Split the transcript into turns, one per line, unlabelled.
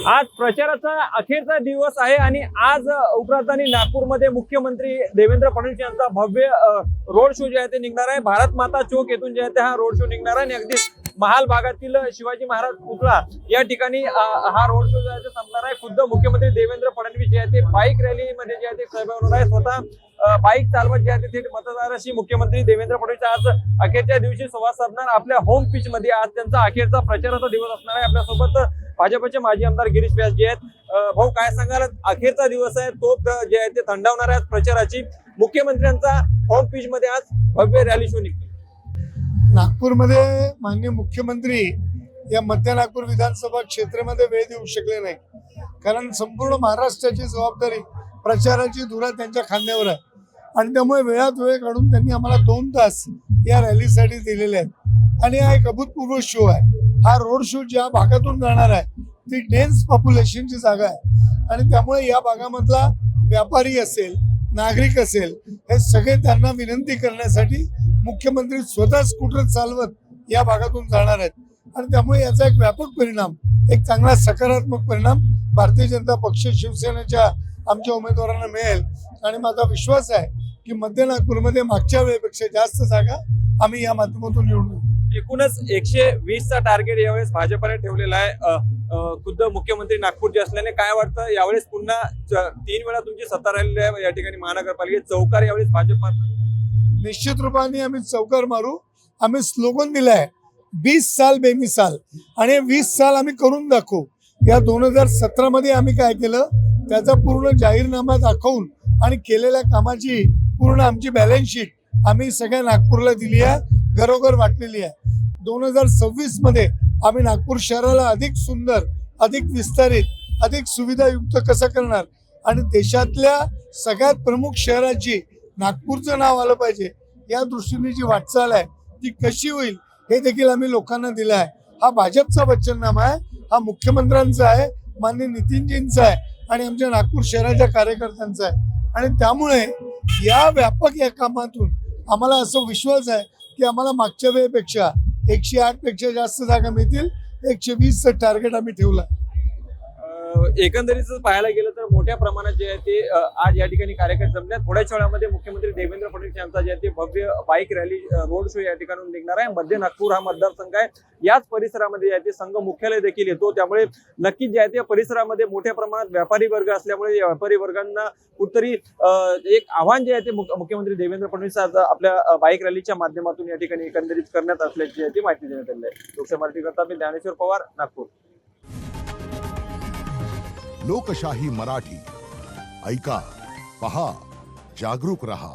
आज प्रचाराचा अखेरचा दिवस आहे आणि आज उपराजधानी नागपूरमध्ये मुख्यमंत्री देवेंद्र फडणवीस यांचा भव्य रोड शो जे आहे ते निघणार आहे। भारत माता चौक येथून जे आहे ते हा रोड शो निघणार आहे आणि अगदी महाल भागातील शिवाजी महाराज पुतळा या ठिकाणी हा रोड शो जो आहे ते संपणार आहे। खुद्द मुख्यमंत्री देवेंद्र फडणवीस जे आहे ते बाईक रॅली मध्ये जे आहे ते सहभागी होणार आहे। स्वतः बाईक चालवत जे आहे ते थेट मतदाराशी मुख्यमंत्री देवेंद्र फडणवीस आज अखेरच्या दिवशी संवाद साधणार। आपल्या होम पिच मध्ये आज त्यांचा अखेरचा प्रचाराचा दिवस असणार आहे। आपल्यासोबत भाजपचे माजी आमदार गिरीश व्यास जे आहेत। भाऊ, काय सांगाल, अखेरचा दिवस आहे, तो जे आहे ते थंडावणार आहे प्रचाराची। मुख्यमंत्र्यांचा होम पिच मध्ये आज भव्य रॅली शो निघतो।
नागपूरमध्ये माननीय मुख्यमंत्री या मध्य नागपूर विधानसभा क्षेत्रामध्ये वेळ देऊ शकले नाही, कारण संपूर्ण महाराष्ट्राची जबाबदारी प्रचाराची धुरा त्यांच्या खांद्यावर आहे आणि त्यामुळे वेळात वेळ काढून त्यांनी आम्हाला 2 तास या रॅलीसाठी दिलेले आहेत आणि हा एक अभूतपूर्व शो आहे। हा रोड शो ज्या भागातून जाणार आहे ती डेन्स पॉप्युलेशनची जागा आहे आणि त्यामुळे या भागामधला व्यापारी असेल, नागरिक असेल, हे सगळे त्यांना विनंती करण्यासाठी मुख्यमंत्री स्वतः स्कूटर चालवत या भागातून जाणार आहेत आणि त्यामुळे याचा एक व्यापक परिणाम, एक चांगला सकारात्मक परिणाम भारतीय जनता पक्ष शिवसेनेच्या आमच्या उमेदवारांना मिळेल आणि माझा विश्वास आहे की मध्य नागपूरमध्ये मागच्या वेळेपेक्षा जास्त जागा आम्ही या माध्यमातून निवडून येऊ।
एकूणच 120 चा टार्गेट यावेळेस भाजपने ठेवलेला आहे। खुद्द मुख्यमंत्री नागपूरचे असल्याने काय वाटतं, यावेळेस पुन्हा 3 वेळा तुमची सत्ता राहिलेली आहे या ठिकाणी महानगरपालिकेत, चौकार यावेळेस भाजप मारणार?
निश्चित रूपाने आम्ही चौकार मारू। आम्ही स्लोगन दिलाय 20 साल बेमिसाल आणि 20 साल आम्ही करून दाखवू। या 2017 मध्ये आम्ही काय केलं त्याचा पूर्ण जाहीरनामा दाखवून आणि केलेल्या कामाची पूर्ण आमची बॅलन्स शीट आम्ही सगळ्या नागपूरला दिली आहे, घरोघर वाटलेली आहे। 2026 मध्ये आम्ही नागपूर शहराला अधिक सुंदर, अधिक विस्तारित, अधिक सुविधायुक्त कसं करणार आणि देशातल्या सगळ्यात प्रमुख शहराची नागपूरचं नाव आलं पाहिजे या दृष्टीने जी वाटचाल आहे ती कशी होईल हे देखील आम्ही लोकांना दिलं आहे। हा भाजपचा वचननामा आहे, हा मुख्यमंत्र्यांचा आहे, माननीय नितीनजींचा आहे आणि आमच्या नागपूर शहराच्या कार्यकर्त्यांचा आहे आणि त्यामुळे या व्यापक या कामातून आम्हाला असं विश्वास आहे की आम्हाला मागच्या वेळेपेक्षा 108 पेक्षा जास्त जागा मिळतील। 120 टार्गेट आम्ही ठेवला।
एकंदरीत पाहायला गेलं तर मोठ्या प्रमाणात जे आहे ते आज या ठिकाणी कार्यक्रम जमले। थोड्याच वेळामध्ये मुख्यमंत्री देवेंद्र फडणवीस यांचा जे आहे ते भव्य बाईक रॅली रोड शो या ठिकाणी निघणार आहे। मध्य नागपूर हा मतदारसंघ आहे, याच परिसरामध्ये जे संघ मुख्यालय देखील येतो, त्यामुळे नक्कीच जे आहे त्या परिसरामध्ये मोठ्या प्रमाणात व्यापारी वर्ग असल्यामुळे या व्यापारी वर्गांना कुठतरी एक आव्हान जे आहे ते मुख्यमंत्री देवेंद्र फडणवीस आज आपल्या बाईक रॅलीच्या माध्यमातून या ठिकाणी एकंदरीत करण्यात असल्याची आहे ती माहिती देण्यात आली आहे। लोकशाही मराठी करता मी ज्ञानेश्वर पवार, नागपूर।
लोकशाही मराठी ऐका, पहा, जागरूक रहा।